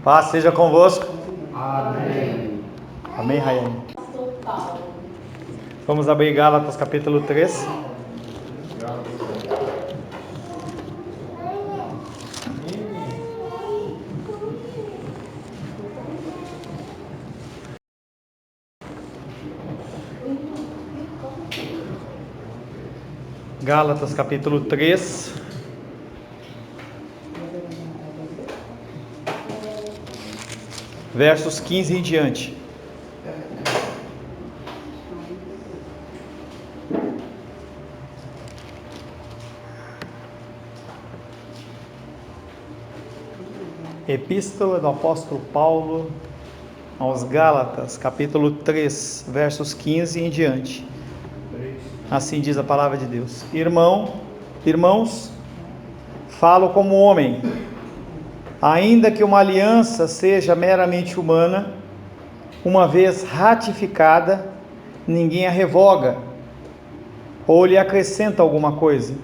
Paz seja convosco. Amém. Amém, Raiane. Vamos abrir Gálatas capítulo 3. Gálatas capítulo 3. Versos 15 em diante. Epístola do apóstolo Paulo aos Gálatas, capítulo 3, versos 15 em diante. Assim diz a palavra de Deus. Irmãos, falo como homem, ainda que uma aliança seja meramente humana, uma vez ratificada, ninguém a revoga ou lhe acrescenta alguma coisa.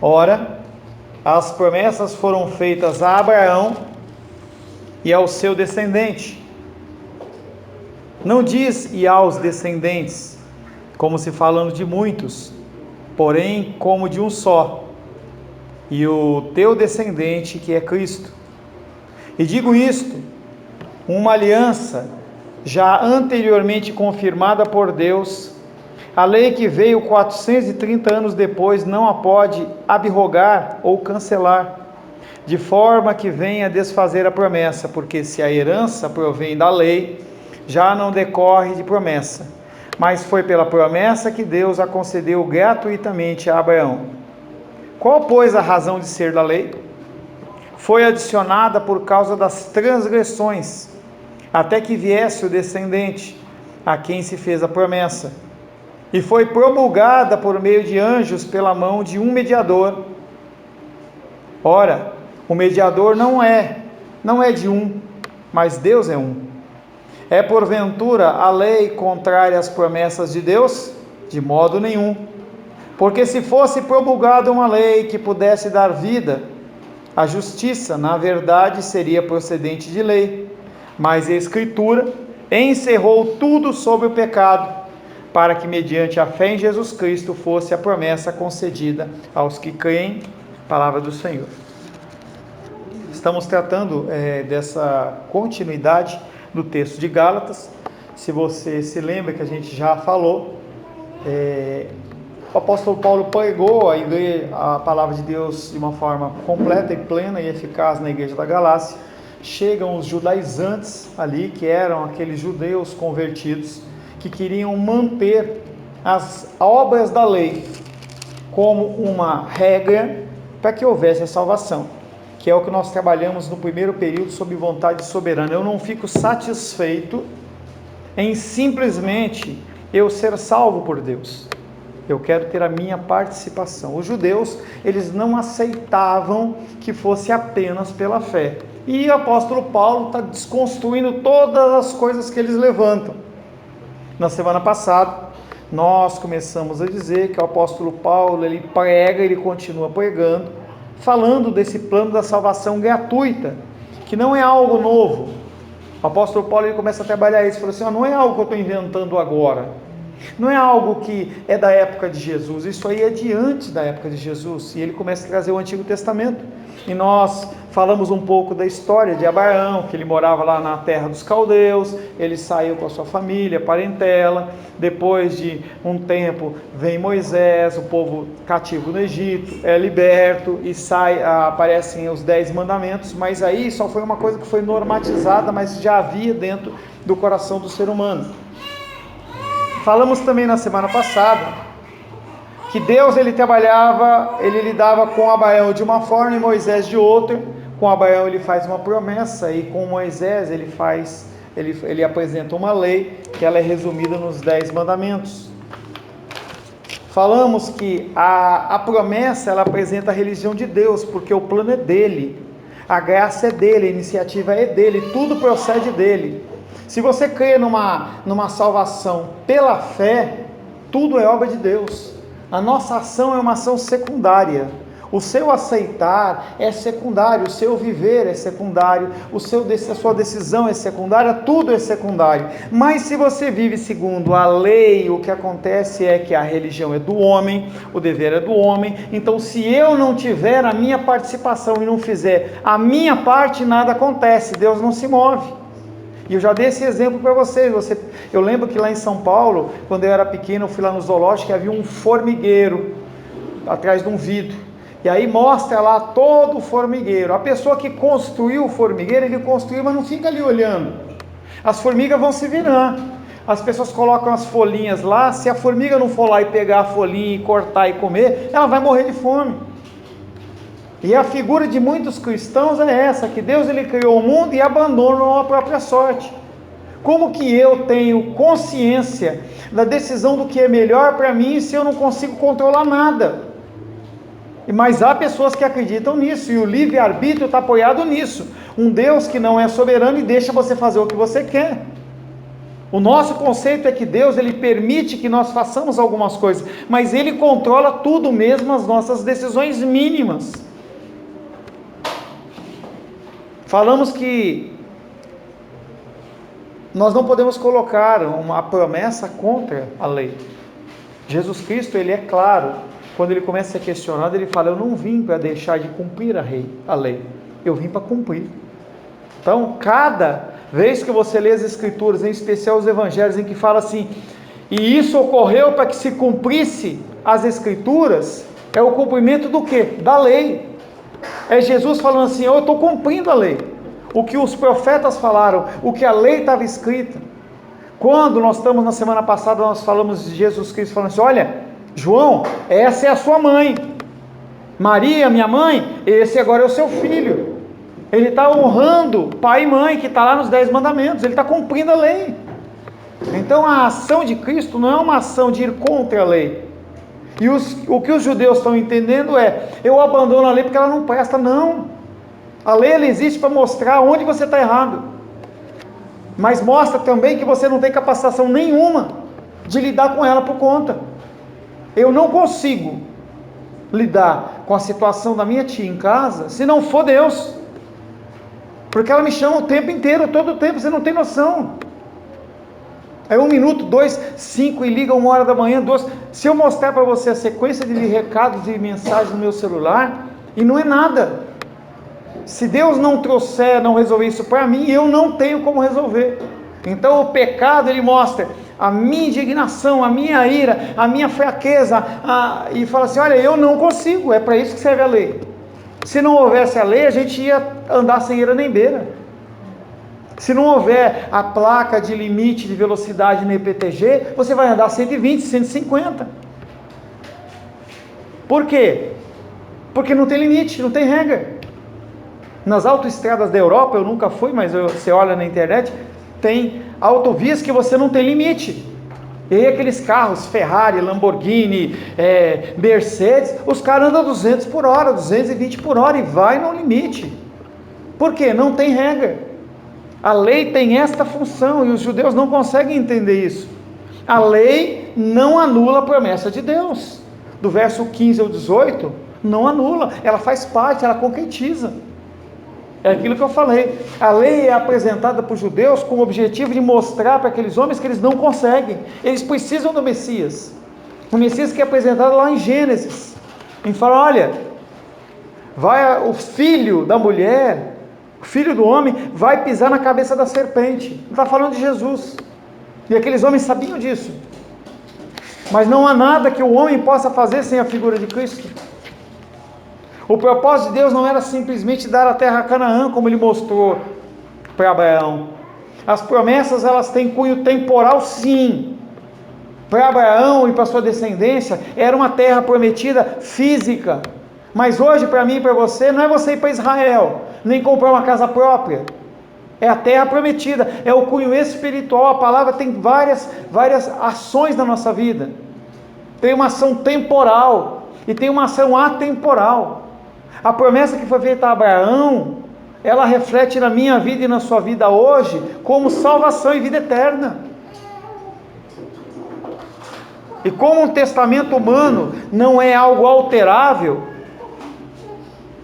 Ora, as promessas foram feitas a Abraão e ao seu descendente. Não diz e aos descendentes, como se falando de muitos, porém como de um só, e o teu descendente que é Cristo. E digo isto, uma aliança já anteriormente confirmada por Deus, a lei que veio 430 anos depois não a pode abrogar ou cancelar, de forma que venha desfazer a promessa, porque se a herança provém da lei, já não decorre de promessa, mas foi pela promessa que Deus a concedeu gratuitamente a Abraão. Qual, pois, a razão de ser da lei? Foi adicionada por causa das transgressões, até que viesse o descendente, a quem se fez a promessa, e foi promulgada por meio de anjos pela mão de um mediador. Ora, o mediador não é de um, mas Deus é um. É porventura a lei contrária às promessas de Deus? De modo nenhum. Porque se fosse promulgada uma lei que pudesse dar vida, a justiça, na verdade, seria procedente de lei. Mas a Escritura encerrou tudo sobre o pecado, para que mediante a fé em Jesus Cristo fosse a promessa concedida aos que creem. Palavra do Senhor. Estamos tratando dessa continuidade do texto de Gálatas. Se você se lembra que a gente já falou, o apóstolo Paulo pregou a palavra de Deus de uma forma completa e plena e eficaz na igreja da Galácia. Chegam os judaizantes ali, que eram aqueles judeus convertidos, que queriam manter as obras da lei como uma regra para que houvesse a salvação, que é o que nós trabalhamos no primeiro período sob vontade soberana. Eu não fico satisfeito em simplesmente eu ser salvo por Deus. Eu quero ter a minha participação. Os judeus, eles não aceitavam que fosse apenas pela fé. E o apóstolo Paulo está desconstruindo todas as coisas que eles levantam. Na semana passada, nós começamos a dizer que o apóstolo Paulo, ele prega, ele continua pregando, falando desse plano da salvação gratuita, que não é algo novo. O apóstolo Paulo, ele começa a trabalhar isso, falou assim, não é algo que eu estou inventando agora, não é algo que é da época de Jesus, isso aí é de antes da época de Jesus. E ele começa a trazer o Antigo Testamento, e nós falamos um pouco da história de Abraão, que ele morava lá na terra dos caldeus, ele saiu com a sua família, parentela, depois de um tempo vem Moisés, o povo cativo no Egito, é liberto e aparecem os 10 mandamentos, mas aí só foi uma coisa que foi normatizada, mas já havia dentro do coração do ser humano. Falamos também na semana passada que Deus, ele lidava com Abraão de uma forma e Moisés de outra. Com Abraão ele faz uma promessa e com Moisés ele apresenta uma lei, que ela é resumida nos 10 mandamentos. Falamos que a promessa, ela apresenta a religião de Deus, porque o plano é dele, a graça é dele, a iniciativa é dele, tudo procede dele. Se você crê numa salvação pela fé, tudo é obra de Deus. A nossa ação é uma ação secundária. O seu aceitar é secundário, o seu viver é secundário, a sua decisão é secundária, tudo é secundário. Mas se você vive segundo a lei, o que acontece é que a religião é do homem, o dever é do homem. Então, se eu não tiver a minha participação e não fizer a minha parte, nada acontece, Deus não se move. E eu já dei esse exemplo para vocês. Eu lembro que lá em São Paulo, quando eu era pequeno, eu fui lá no zoológico e havia um formigueiro atrás de um vidro. E aí mostra lá todo o formigueiro. A pessoa que construiu o formigueiro, ele construiu, mas não fica ali olhando. As formigas vão se virar. As pessoas colocam as folhinhas lá. Se a formiga não for lá e pegar a folhinha e cortar e comer, ela vai morrer de fome. E a figura de muitos cristãos é essa, que Deus ele criou o mundo e abandonou a própria sorte. Como que eu tenho consciência da decisão do que é melhor para mim se eu não consigo controlar nada? Mas há pessoas que acreditam nisso, e o livre-arbítrio está apoiado nisso. Um Deus que não é soberano e deixa você fazer o que você quer. O nosso conceito é que Deus ele permite que nós façamos algumas coisas, mas Ele controla tudo, mesmo as nossas decisões mínimas. Falamos que nós não podemos colocar uma promessa contra a lei. Jesus Cristo, ele é claro, quando ele começa a ser questionado, ele fala: eu não vim para deixar de cumprir a lei, eu vim para cumprir. Então, cada vez que você lê as Escrituras, em especial os Evangelhos, em que fala assim, e isso ocorreu para que se cumprisse as Escrituras, é o cumprimento do quê? Da lei. É Jesus falando assim: eu estou cumprindo a lei, o que os profetas falaram, o que a lei estava escrita. Quando nós estamos na semana passada, nós falamos de Jesus Cristo falando assim: olha, João, essa é a sua mãe, Maria, minha mãe, esse agora é o seu filho. Ele está honrando pai e mãe, que está lá nos 10 mandamentos, ele está cumprindo a lei. Então a ação de Cristo não é uma ação de ir contra a lei. E o que os judeus estão entendendo é: eu abandono a lei porque ela não presta. Não, a lei ela existe para mostrar onde você está errado, mas mostra também que você não tem capacitação nenhuma de lidar com ela por conta. Eu não consigo lidar com a situação da minha tia em casa se não for Deus, porque ela me chama o tempo inteiro, todo o tempo, você não tem noção. É 1 minuto, 2, 5 e liga 1 hora da manhã, 2. Se eu mostrar para você a sequência de recados e mensagens no meu celular, e não é nada. Se Deus não trouxer, não resolver isso para mim, eu não tenho como resolver. Então o pecado ele mostra a minha indignação, a minha ira, a minha fraqueza, e fala assim: olha, eu não consigo. É para isso que serve a lei. Se não houvesse a lei, a gente ia andar sem ira nem beira. Se não houver a placa de limite de velocidade no IPTG, você vai andar 120, 150. Por quê? Porque não tem limite, não tem regra. Nas autoestradas da Europa, eu nunca fui, mas você olha na internet, tem autovias que você não tem limite. E aí aqueles carros, Ferrari, Lamborghini, Mercedes, os caras andam 200 por hora, 220 por hora e vai no limite. Por quê? Não tem regra. A lei tem esta função e os judeus não conseguem entender isso. A lei não anula a promessa de Deus. Do verso 15 ao 18, não anula, ela faz parte, ela concretiza. É aquilo que eu falei. A lei é apresentada para os judeus com o objetivo de mostrar para aqueles homens que eles não conseguem. Eles precisam do Messias. O Messias que é apresentado lá em Gênesis. Ele fala: olha, vai o filho da mulher, o filho do homem vai pisar na cabeça da serpente. Ele está falando de Jesus. E aqueles homens sabiam disso. Mas não há nada que o homem possa fazer sem a figura de Cristo. O propósito de Deus não era simplesmente dar a terra a Canaã, como ele mostrou para Abraão. As promessas elas têm cunho temporal, sim. Para Abraão e para sua descendência era uma terra prometida física. Mas hoje para mim e para você não é você ir para Israel, nem comprar uma casa própria. É a terra prometida, é o cunho espiritual. A palavra tem várias ações na nossa vida. Tem uma ação temporal e tem uma ação atemporal. A promessa que foi feita a Abraão, ela reflete na minha vida e na sua vida hoje como salvação e vida eterna. E como um testamento humano não é algo alterável,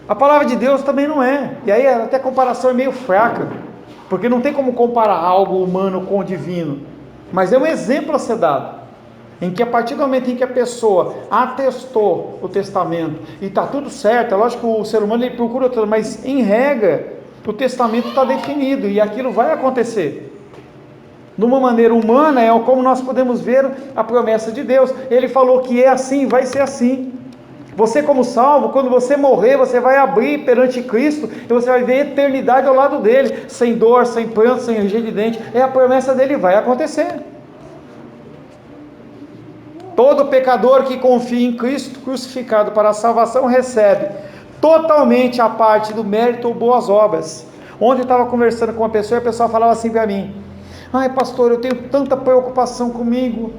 A palavra de Deus também não é. E aí até a comparação é meio fraca, porque não tem como comparar algo humano com o divino. Mas é um exemplo a ser dado, em que a partir do momento em que a pessoa atestou o testamento e está tudo certo, é lógico que o ser humano ele procura tudo, mas em regra o testamento está definido e aquilo vai acontecer. De uma maneira humana é como nós podemos ver a promessa de Deus. Ele falou que é assim, vai ser assim. Você como salvo, quando você morrer, você vai abrir perante Cristo e você vai ver a eternidade ao lado dele, sem dor, sem pranto, sem ranger de dente. É a promessa dele, vai acontecer. Todo pecador que confia em Cristo crucificado para a salvação recebe totalmente a parte do mérito ou boas obras. Ontem eu estava conversando com uma pessoa e a pessoa falava assim para mim: ai pastor, eu tenho tanta preocupação comigo.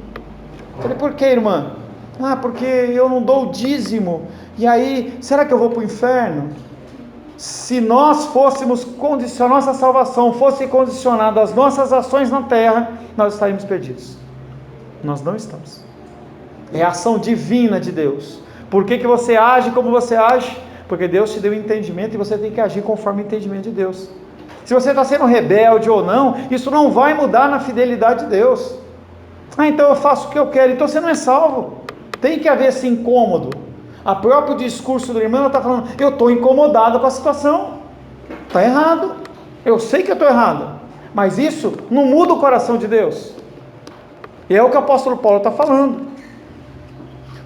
Eu falei: por que, irmã? Ah, porque eu não dou o dízimo, e aí, será que eu vou para o inferno? Se nós fôssemos, se a nossa salvação fosse condicionada às nossas ações na terra, nós estaríamos perdidos. Nós não estamos. É a ação divina de Deus. Por que você age como você age? Porque Deus te deu entendimento e você tem que agir conforme o entendimento de Deus. Se você está sendo rebelde ou não, isso não vai mudar na fidelidade de Deus. Ah, então eu faço o que eu quero, então você não é salvo. Tem que haver esse incômodo. O próprio discurso do irmão está falando: eu estou incomodado com a situação, está errado, eu sei que eu estou errado, mas isso não muda o coração de Deus. E é o que o apóstolo Paulo está falando.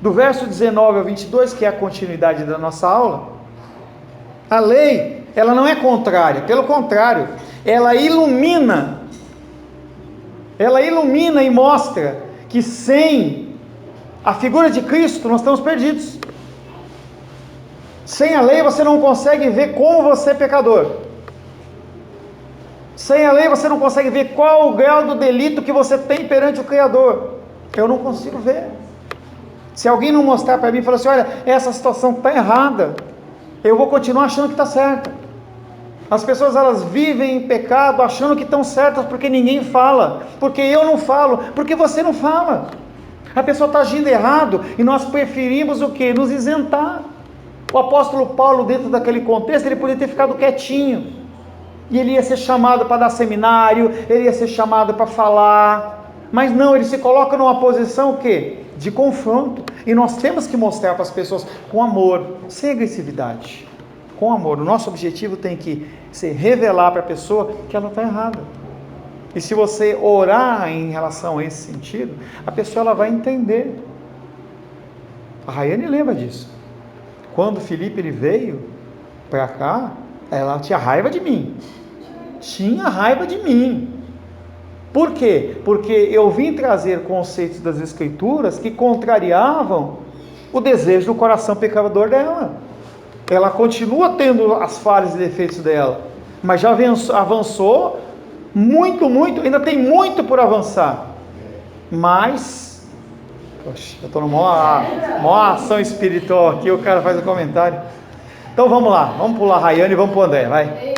Do verso 19 ao 22, que é a continuidade da nossa aula, a lei, ela não é contrária, pelo contrário, ela ilumina e mostra que sem a figura de Cristo nós estamos perdidos. Sem a lei você não consegue ver como você é pecador. Sem a lei você não consegue ver qual o grau do delito que você tem perante o Criador. Eu não consigo ver. Se alguém não mostrar para mim e falar assim: olha, essa situação está errada, eu vou continuar achando que está certa. As pessoas, elas vivem em pecado achando que estão certas porque ninguém fala, porque eu não falo, porque você não fala. A pessoa está agindo errado e nós preferimos o quê? Nos isentar. O apóstolo Paulo, dentro daquele contexto, ele podia ter ficado quietinho, e ele ia ser chamado para dar seminário, ele ia ser chamado para falar, mas não, ele se coloca numa posição o quê? De confronto, e nós temos que mostrar para as pessoas com amor, sem agressividade, com amor. O nosso objetivo tem que ser revelar para a pessoa que ela está errada. E se você orar em relação a esse sentido, a pessoa ela vai entender. A Rayane lembra disso. Quando o Felipe ele veio para cá, ela tinha raiva de mim. Tinha raiva de mim. Por quê? Porque eu vim trazer conceitos das Escrituras que contrariavam o desejo do coração pecador dela. Ela continua tendo as falhas e defeitos dela, mas já avançou muito, ainda tem muito por avançar. Mas, poxa, eu estou numa maior ação espiritual aqui, o cara faz um comentário. Então vamos lá, vamos pular a Rayane e vamos para o André, vai.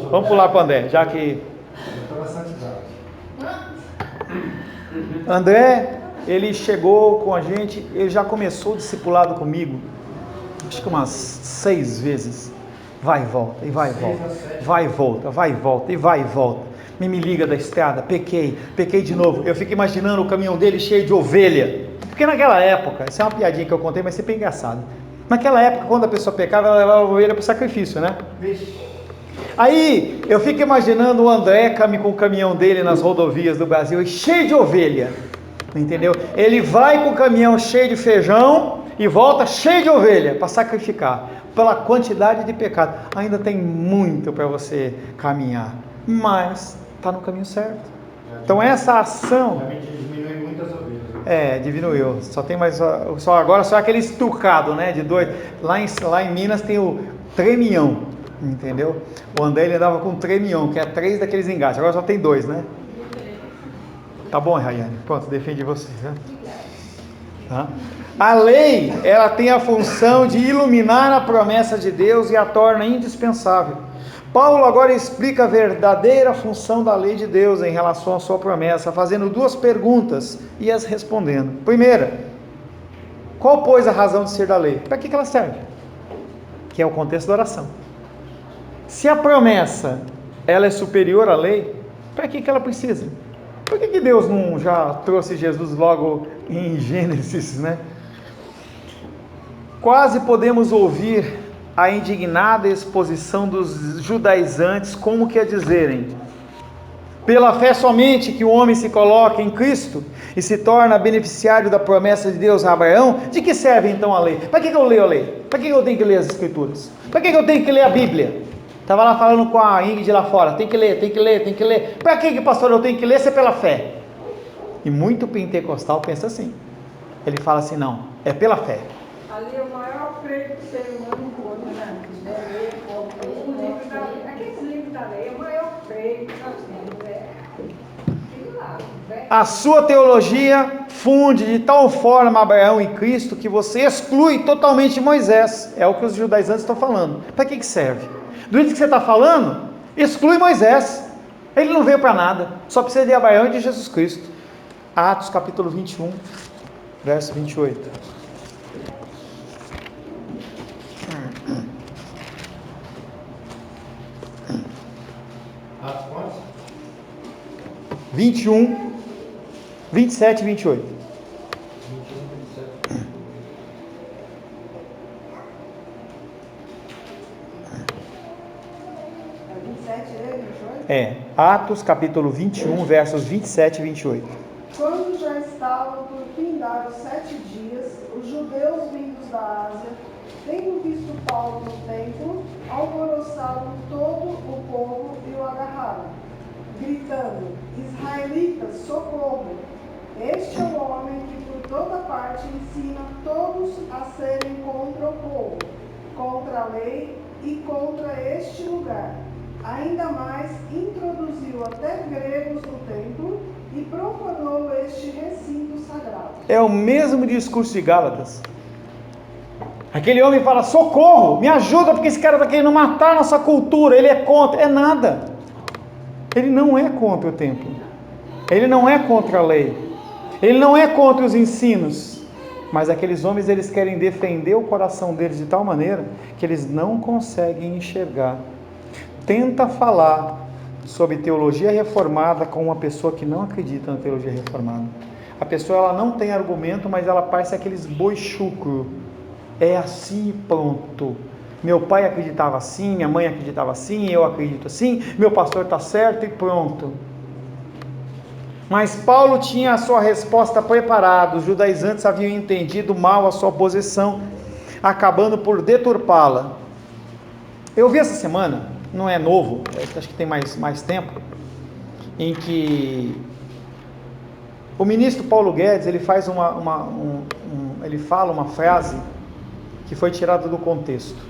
Vamos pular para o André, já que... André, ele chegou com a gente, ele já começou o discipulado comigo, acho que umas 6 vezes, vai e volta, e vai e volta, vai e volta, vai e volta, e vai e volta, me liga da estrada, pequei de novo, eu fico imaginando o caminhão dele cheio de ovelha, porque naquela época, isso é uma piadinha que eu contei, mas sempre é engraçado, naquela época quando a pessoa pecava, ela levava a ovelha para o sacrifício, né? Aí, eu fico imaginando o André com o caminhão dele nas rodovias do Brasil, cheio de ovelha, entendeu? Ele vai com o caminhão cheio de feijão e volta cheio de ovelha para sacrificar, pela quantidade de pecado. Ainda tem muito para você caminhar, mas está no caminho certo. Então essa ação... Diminui muitas ovelhas. Diminuiu, só tem mais, agora só aquele estucado, né, de 2, lá em Minas tem o tremião. Entendeu? O André ele andava com um tremião, que é 3 daqueles engates, agora só tem 2, né? Tá bom, Rayane, pronto, defende você, né? Tá? A lei, ela tem a função de iluminar a promessa de Deus e a torna indispensável. Paulo agora explica a verdadeira função da lei de Deus em relação à sua promessa, fazendo 2 perguntas e as respondendo. Primeira, qual pois a razão de ser da lei? Para que ela serve? que é o contexto da oração. Se a promessa ela é superior à lei, para que ela precisa? Por que Deus não já trouxe Jesus logo em Gênesis, né? Quase podemos ouvir a indignada exposição dos judaizantes, como que a dizerem: pela fé somente que o homem se coloca em Cristo e se torna beneficiário da promessa de Deus a Abraão, de que serve então a lei? Para que eu leio a lei? Para que eu tenho que ler as Escrituras? Para que eu tenho que ler a Bíblia? Estava lá falando com a Ingrid lá fora, tem que ler, tem que ler, tem que ler. Para que pastor eu tenho que ler se é pela fé? E muito pentecostal pensa assim. Ele fala assim, não, é pela fé. Ali é o maior freio do ser humano encontra, né? Aqueles livros da lei é o maior freio que nós temos. A sua teologia funde de tal forma Abraão e Cristo que você exclui totalmente Moisés. É o que os judaizantes estão falando. Para que serve? Do jeito que você está falando, exclui Moisés. Ele não veio para nada. Só precisa de Abraão e de Jesus Cristo. Atos capítulo 21, verso 28. Atos quantos? 21, 27 e 28. 21, 27. Atos capítulo 21, versos 27 e 28. Quando já estavam por findar os 7 dias, os judeus vindos da Ásia, tendo visto Paulo no templo, alvoroçaram todo o povo e o agarraram, gritando: Israelitas, socorro! Este é o homem que por toda parte ensina todos a serem contra o povo, contra a lei e contra este lugar. Ainda mais, introduziu até gregos no templo e profanou este recinto sagrado. É o mesmo discurso de Gálatas. Aquele homem fala, socorro, me ajuda, porque esse cara está querendo matar a nossa cultura, ele é contra. É nada. Ele não é contra o templo. Ele não é contra a lei. Ele não é contra os ensinos. Mas aqueles homens, eles querem defender o coração deles de tal maneira que eles não conseguem enxergar. Tenta falar sobre teologia reformada com uma pessoa que não acredita na teologia reformada. A pessoa ela não tem argumento, mas ela parece aqueles boi chucro. É assim e pronto. Meu pai acreditava assim, minha mãe acreditava assim, eu acredito assim, meu pastor está certo e pronto. Mas Paulo tinha a sua resposta preparada. Os judaizantes haviam entendido mal a sua posição, acabando por deturpá-la. Eu vi essa semana, não é novo, acho que tem mais tempo, em que o ministro Paulo Guedes, ele faz ele fala uma frase que foi tirada do contexto,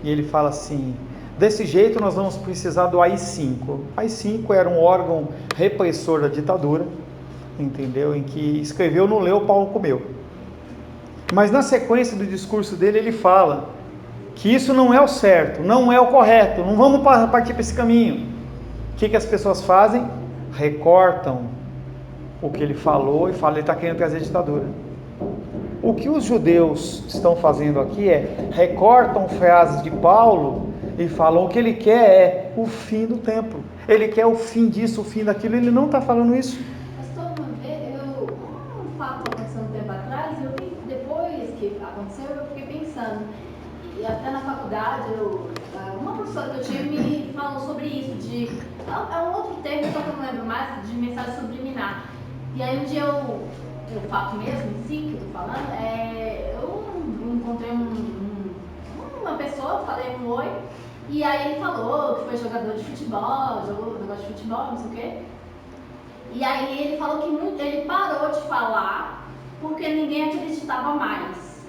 e ele fala assim, desse jeito nós vamos precisar do AI-5. AI-5 era um órgão repressor da ditadura, entendeu? Em que escreveu, não leu, Paulo comeu. Mas na sequência do discurso dele, ele fala que isso não é o certo, não é o correto, não vamos partir para esse caminho. O que as pessoas fazem? Recortam o que ele falou e falam, ele está querendo trazer ditadura. O que os judeus estão fazendo aqui é, recortam frases de Paulo e falam, o que ele quer é o fim do templo, ele quer o fim disso, o fim daquilo, ele não está falando isso. Um fato aconteceu um tempo atrás, depois que aconteceu, eu fiquei pensando, e até na faculdade, uma professora que eu tive me falou sobre isso, é um outro termo, só que eu não lembro mais, de mensagem subliminar. E aí um dia o fato mesmo em si, que eu tô falando, eu encontrei uma pessoa, falei um oi, e aí ele falou que foi jogador de futebol, jogou negócio de futebol, não sei o quê. E aí ele falou que ele parou de falar porque ninguém acreditava mais.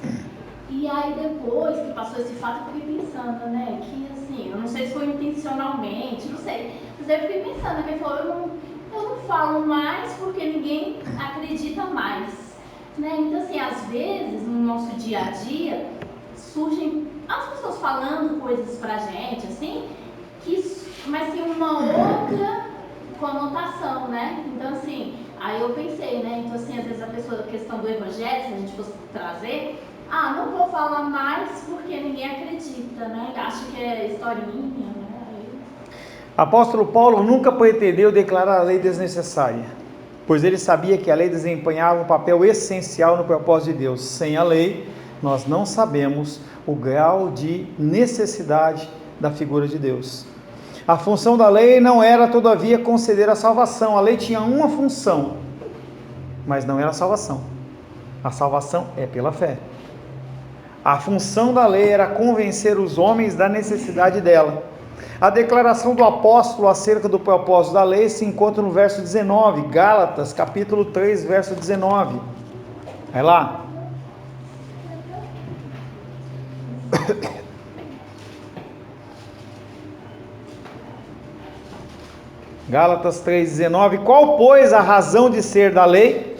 E aí depois que passou esse fato, eu fiquei pensando, né, que assim, eu não sei se foi intencionalmente, não sei, mas eu fiquei pensando, que ele falou, eu não falo mais porque ninguém acredita mais, né? Então assim, às vezes no nosso dia a dia surgem as pessoas falando coisas pra gente, assim, mas tem uma outra conotação, né? Então assim, aí eu pensei, né? Então assim, às vezes a questão do evangelho, se a gente fosse trazer, não vou falar mais porque ninguém acredita, né? Acha que é historinha, né? Apóstolo Paulo nunca pretendeu declarar a lei desnecessária, pois ele sabia que a lei desempenhava um papel essencial no propósito de Deus. Sem a lei, nós não sabemos o grau de necessidade da figura de Deus. A função da lei não era, todavia, conceder a salvação. A lei tinha uma função, mas não era a salvação. A salvação é pela fé. A função da lei era convencer os homens da necessidade dela. A declaração do apóstolo acerca do propósito da lei se encontra no verso 19, Gálatas, capítulo 3, verso 19. Vai lá. Gálatas 3,19. Qual, pois, a razão de ser da lei?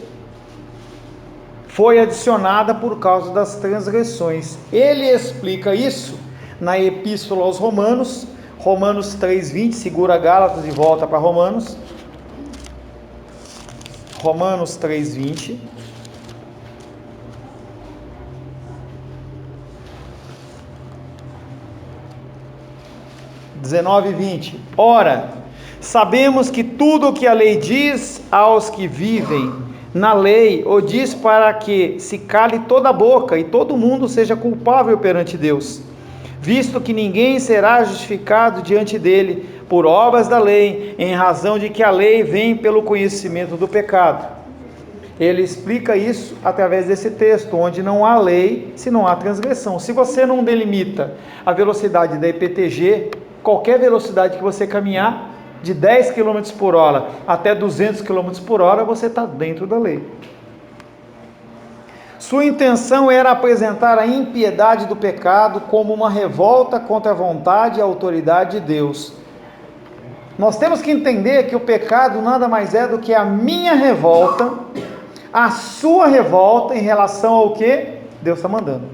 Foi adicionada por causa das transgressões. Ele explica isso na Epístola aos Romanos, Romanos 3,20. Segura Gálatas e volta para Romanos. Romanos 3,20. 19 e 20. Ora, sabemos que tudo o que a lei diz aos que vivem na lei, o diz para que se cale toda a boca e todo mundo seja culpável perante Deus, visto que ninguém será justificado diante dele por obras da lei, em razão de que a lei vem pelo conhecimento do pecado. Ele explica isso através desse texto, onde não há lei se não há transgressão. Se você não delimita a velocidade da IPTG, qualquer velocidade que você caminhar, de 10 km por hora até 200 km por hora, você está dentro da lei. Sua intenção era apresentar a impiedade do pecado como uma revolta contra a vontade e a autoridade de Deus. Nós temos que entender que o pecado nada mais é do que a minha revolta, a sua revolta em relação ao que Deus está mandando.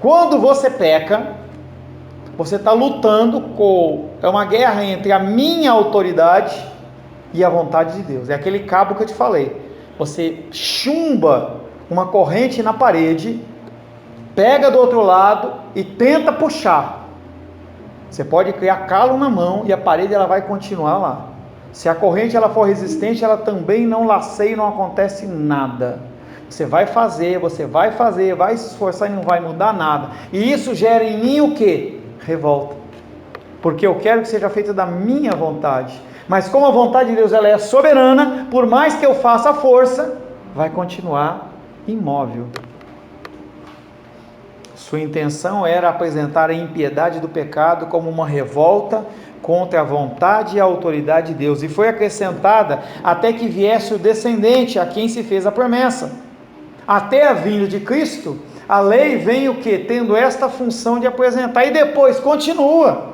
Quando você peca, você está lutando é uma guerra entre a minha autoridade e a vontade de Deus. É aquele cabo que eu te falei. Você chumba uma corrente na parede, pega do outro lado e tenta puxar. Você pode criar calo na mão e a parede ela vai continuar lá. Se a corrente ela for resistente, ela também não laceia e não acontece nada. Você vai fazer, vai se esforçar e não vai mudar nada. E isso gera em mim o quê? Revolta, porque eu quero que seja feita da minha vontade, mas como a vontade de Deus ela é soberana, por mais que eu faça força, vai continuar imóvel. Sua intenção era apresentar a impiedade do pecado como uma revolta contra a vontade e a autoridade de Deus, e foi acrescentada até que viesse o descendente a quem se fez a promessa. Até a vinda de Cristo, a lei vem o que? Tendo esta função de apresentar, e depois continua.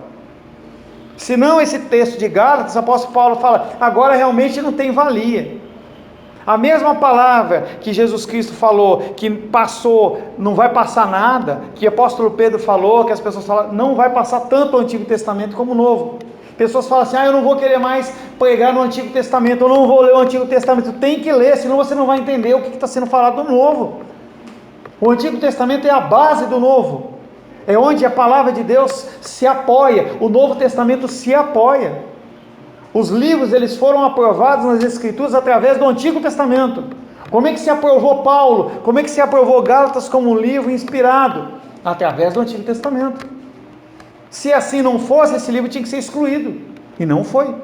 Senão esse texto de Gálatas, o apóstolo Paulo fala, agora realmente não tem valia. A mesma palavra que Jesus Cristo falou, que passou, não vai passar nada, que o apóstolo Pedro falou, que as pessoas falam, não vai passar tanto o Antigo Testamento como o Novo. Pessoas falam assim, eu não vou querer mais pregar no Antigo Testamento, eu não vou ler o Antigo Testamento. Tem que ler, senão você não vai entender o que está sendo falado do Novo. O Antigo Testamento é a base do Novo, é onde a palavra de Deus se apoia, o Novo Testamento se apoia. Os livros eles foram aprovados nas Escrituras através do Antigo Testamento. Como é que se aprovou Paulo? Como é que se aprovou Gálatas como um livro inspirado? Através do Antigo Testamento. Se assim não fosse, esse livro tinha que ser excluído, e não foi.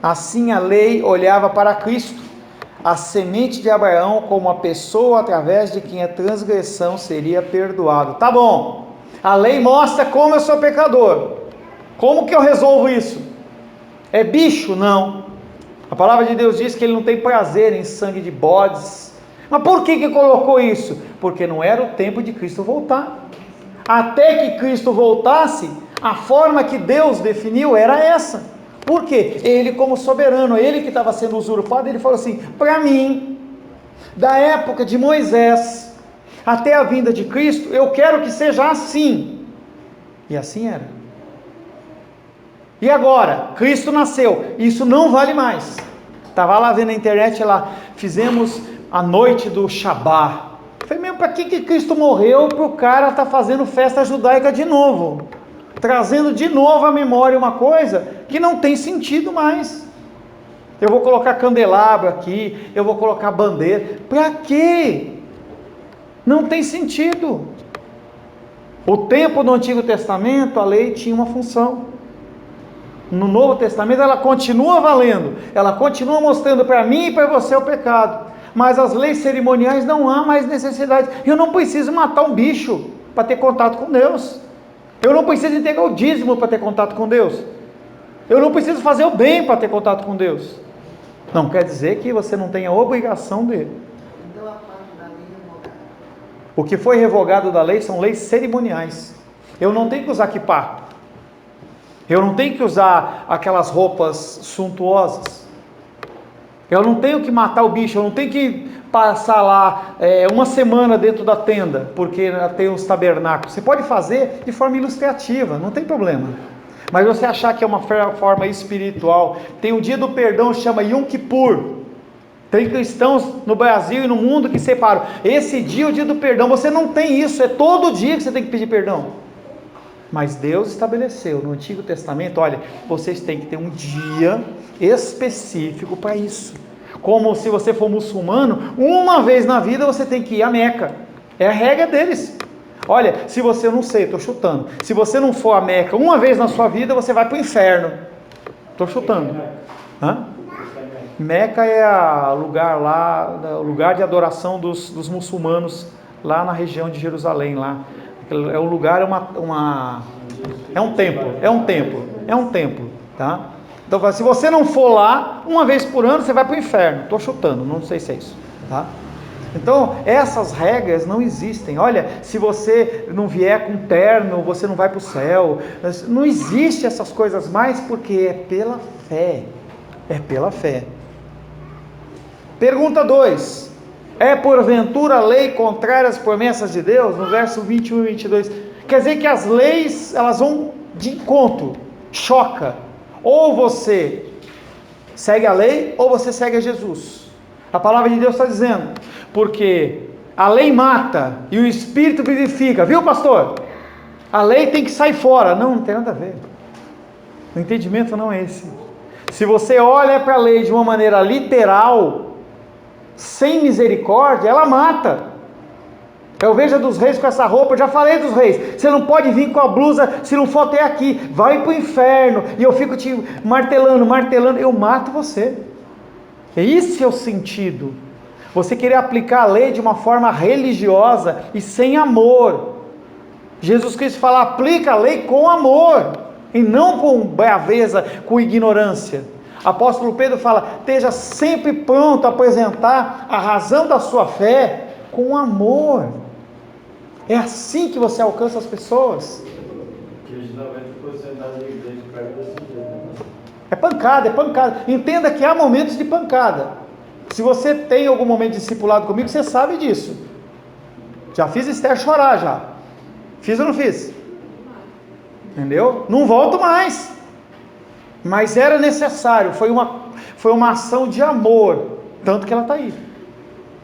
Assim a lei olhava para Cristo, a semente de Abraão, como a pessoa através de quem a transgressão seria perdoado. Tá bom, a lei mostra como eu sou pecador. Como que eu resolvo isso? É bicho? Não. A palavra de Deus diz que ele não tem prazer em sangue de bodes. Mas por que colocou isso? Porque não era o tempo de Cristo voltar. Até que Cristo voltasse, a forma que Deus definiu era essa. Por quê? Ele como soberano, ele que estava sendo usurpado, ele falou assim, para mim, da época de Moisés até a vinda de Cristo, eu quero que seja assim. E assim era. E agora, Cristo nasceu, isso não vale mais. Estava lá vendo na internet, lá, fizemos a noite do Shabá. para que Cristo morreu para o cara estar fazendo festa judaica de novo? Trazendo de novo à memória uma coisa que não tem sentido mais. Eu vou colocar candelabro aqui, eu vou colocar bandeira. Para quê? Não tem sentido. O tempo do Antigo Testamento, a lei tinha uma função. No Novo Testamento ela continua valendo, ela continua mostrando para mim e para você o pecado, mas as leis cerimoniais não há mais necessidade. Eu não preciso matar um bicho para ter contato com Deus, eu não preciso entregar o dízimo para ter contato com Deus, eu não preciso fazer o bem para ter contato com Deus. Não quer dizer que você não tenha obrigação dele. Então a parte da lei revogada. O que foi revogado da lei são leis cerimoniais. Eu não tenho que usar quipá, eu não tenho que usar aquelas roupas suntuosas, eu não tenho que matar o bicho, eu não tenho que passar lá uma semana dentro da tenda, porque tem os tabernáculos. Você pode fazer de forma ilustrativa, não tem problema, mas você achar que é uma forma espiritual. Tem o dia do perdão, chama Yom Kippur. Tem cristãos no Brasil e no mundo que separam esse dia, o dia do perdão. Você não tem isso, é todo dia que você tem que pedir perdão. Mas Deus estabeleceu no Antigo Testamento, olha, vocês têm que ter um dia específico para isso. Como se você for muçulmano, uma vez na vida você tem que ir a Meca. É a regra deles. Olha, se você, eu não sei, estou chutando, se você não for a Meca uma vez na sua vida, você vai para o inferno. Estou chutando. Hã? Meca é o lugar de adoração dos muçulmanos, lá na região de Jerusalém, lá. É um lugar, é um templo, tá? Então, se você não for lá, uma vez por ano, você vai para o inferno. Estou chutando, não sei se é isso, tá? Então, essas regras não existem. Olha, se você não vier com terno, você não vai para o céu. Não existe essas coisas mais, porque é pela fé. É pela fé. Pergunta 2. É porventura a lei contrária às promessas de Deus? No verso 21 e 22. Quer dizer que as leis, elas vão de encontro, choca. Ou você segue a lei, ou você segue a Jesus. A palavra de Deus está dizendo, porque a lei mata e o Espírito vivifica, viu, pastor? A lei tem que sair fora. Não tem nada a ver. O entendimento não é esse. Se você olha para a lei de uma maneira literal, sem misericórdia, ela mata. Eu vejo a dos reis com essa roupa, eu já falei dos reis, você não pode vir com a blusa se não for até aqui, vai para o inferno, e eu fico te martelando, eu mato você. Esse é o sentido. Você querer aplicar a lei de uma forma religiosa e sem amor. Jesus Cristo fala, aplica a lei com amor, e não com braveza, com ignorância. Apóstolo Pedro fala, esteja sempre pronto a apresentar a razão da sua fé com amor. É assim que você alcança as pessoas. É pancada, é pancada. Entenda que há momentos de pancada. Se você tem algum momento de discipulado comigo, você sabe disso. Já fiz Esther chorar já. Fiz ou não fiz? Entendeu? Não volto mais. Mas era necessário, foi uma ação de amor, tanto que ela está aí,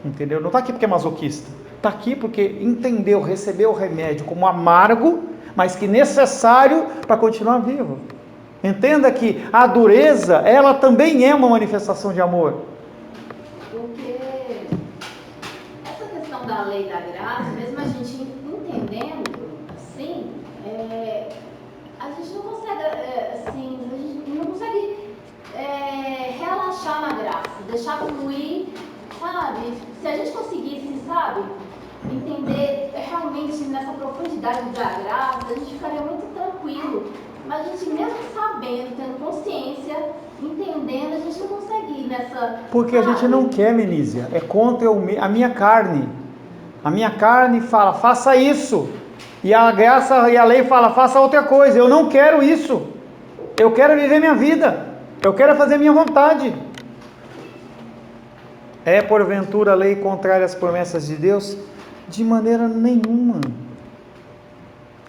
entendeu? Não está aqui porque é masoquista, está aqui porque entendeu, recebeu o remédio como amargo, mas que necessário para continuar vivo. Entenda que a dureza, ela também é uma manifestação de amor. Porque essa questão da lei da graça, mesmo a gente entendendo assim, a gente não consegue, assim, a gente não consegue relaxar na graça, deixar fluir, sabe? Se a gente conseguisse, sabe, entender realmente nessa profundidade da graça, a gente ficaria muito tranquilo. Mas a gente mesmo sabendo, tendo consciência, entendendo, a gente não consegue ir nessa... Porque sabe? A gente não quer, Menísia, é contra a minha carne. A minha carne fala, faça isso. E a graça e a lei fala, faça outra coisa. Eu não quero isso. Eu quero viver minha vida. Eu quero fazer minha vontade. É porventura a lei contrária às promessas de Deus? De maneira nenhuma.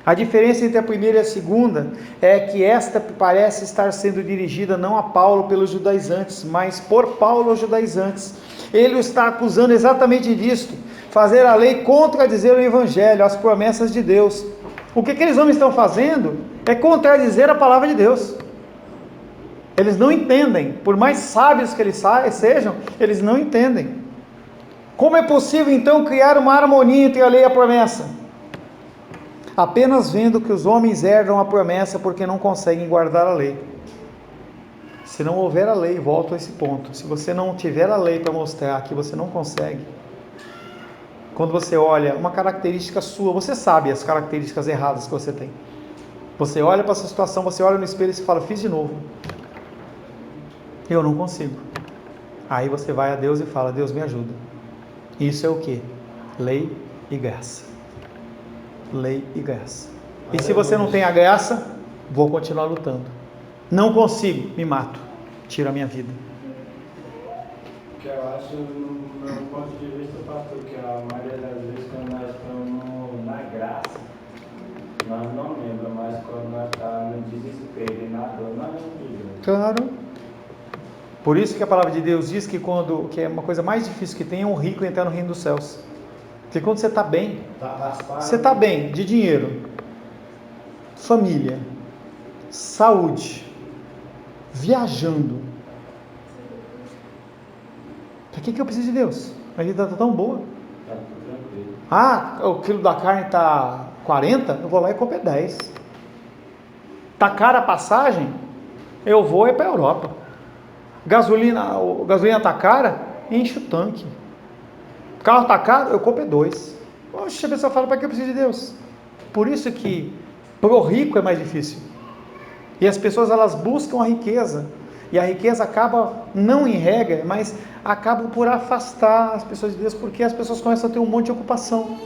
A diferença entre a primeira e a segunda é que esta parece estar sendo dirigida não a Paulo pelos judaizantes, mas por Paulo aos judaizantes. Ele o está acusando exatamente disto, fazer a lei contradizer o Evangelho, as promessas de Deus. O que aqueles homens estão fazendo é contradizer a palavra de Deus. Eles não entendem, por mais sábios que eles sejam, eles não entendem. Como é possível então criar uma harmonia entre a lei e a promessa? Apenas vendo que os homens herdam a promessa porque não conseguem guardar a lei. Se não houver a lei, volto a esse ponto, se você não tiver a lei para mostrar que você não consegue, quando você olha uma característica sua, você sabe as características erradas que você tem. Você olha para essa situação, você olha no espelho e se fala, fiz de novo. Eu não consigo. Aí você vai a Deus e fala, Deus me ajuda. Isso é o que? Lei e graça. Lei e graça. E se você não tem a graça, vou continuar lutando. Não consigo, me mato. Tiro a minha vida. O que eu acho, no meu ponto de vista, pastor, que a maioria das vezes quando nós estamos na graça, nós não lembramos, mas quando nós estamos no desespero e na dor, nós não lembramos. Claro. Por isso que a palavra de Deus diz que que é uma coisa mais difícil que tem é um rico entrar no reino dos céus. Porque quando você está bem, você está bem de dinheiro, família, saúde, viajando. Para que eu preciso de Deus? A vida está tão boa. O quilo da carne está 40, eu vou lá e compro 10. Está cara a passagem, eu vou para a Europa. Gasolina está cara, enche o tanque. O carro está caro, eu compro 2. Oxe, a pessoa fala, para que eu preciso de Deus? Por isso que pro rico é mais difícil. E as pessoas elas buscam a riqueza. E a riqueza acaba, não em regra, mas acaba por afastar as pessoas de Deus, porque as pessoas começam a ter um monte de ocupação.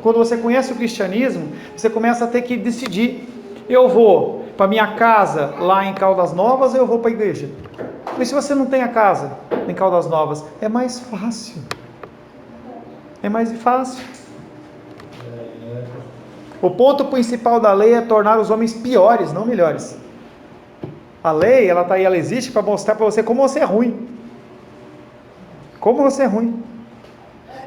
Quando você conhece o cristianismo, você começa a ter que decidir, eu vou para minha casa lá em Caldas Novas ou eu vou para a igreja? E se você não tem a casa em Caldas Novas, é mais fácil. É mais fácil. O ponto principal da lei é tornar os homens piores, não melhores. A lei, ela está aí, ela existe para mostrar para você como você é ruim. Como você é ruim.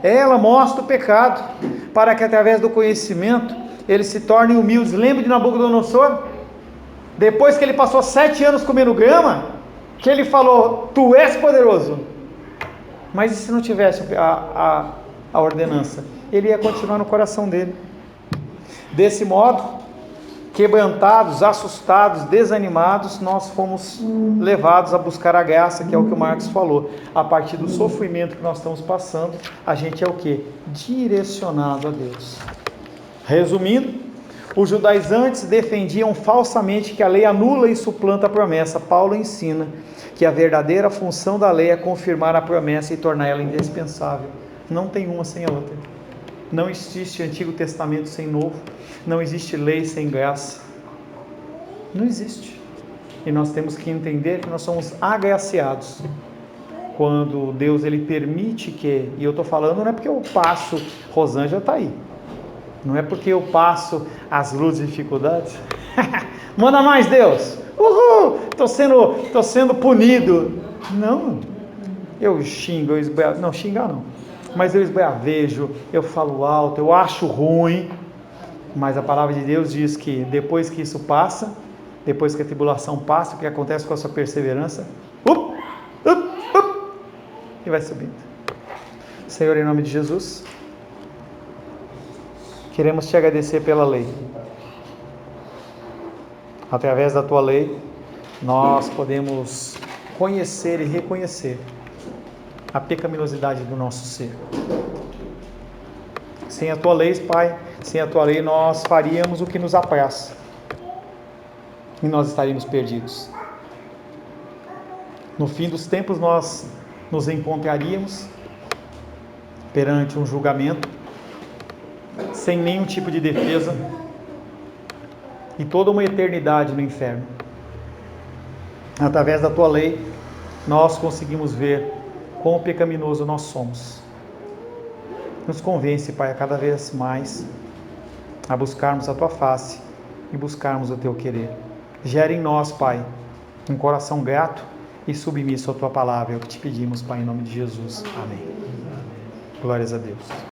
Ela mostra o pecado, para que através do conhecimento, eles se tornem humildes. Lembra de Nabucodonosor? Depois que ele passou 7 anos comendo grama, que ele falou, tu és poderoso. Mas e se não tivesse a ordenança? Ele ia continuar no coração dele. Desse modo, quebrantados, assustados, desanimados, nós fomos levados a buscar a graça, que é o que o Marcos falou. A partir do sofrimento que nós estamos passando, a gente é o quê? Direcionado a Deus. Resumindo, os judaizantes defendiam falsamente que a lei anula e suplanta a promessa. Paulo ensina que a verdadeira função da lei é confirmar a promessa e tornar ela indispensável. Não tem uma sem a outra. Não existe Antigo Testamento sem Novo. Não existe lei sem graça. Não existe. E nós temos que entender que nós somos agraciados. Quando Deus ele permite que, e eu estou falando não é porque eu passo, Rosângela está aí. Não é porque eu passo as lutas e dificuldades. Manda mais, Deus. Uhul! Estou sendo punido. Não. Eu xingo, eu esbravejo. Não, xingar não. Mas eu esbravejo, eu falo alto, eu acho ruim. Mas a palavra de Deus diz que depois que isso passa, depois que a tribulação passa, o que acontece com a sua perseverança? E vai subindo. Senhor, em nome de Jesus, queremos te agradecer pela lei. Através da tua lei, nós podemos conhecer e reconhecer a pecaminosidade do nosso ser. Sem a tua lei, Pai, sem a tua lei nós faríamos o que nos apraz e nós estaríamos perdidos. No fim dos tempos nós nos encontraríamos perante um julgamento sem nenhum tipo de defesa e toda uma eternidade no inferno. Através da tua lei nós conseguimos ver quão pecaminoso nós somos. Nos convence, Pai, a cada vez mais a buscarmos a tua face e buscarmos o teu querer. Gera em nós, Pai, um coração grato e submisso à tua palavra. É o que te pedimos, Pai, em nome de Jesus. Amém. Glórias a Deus.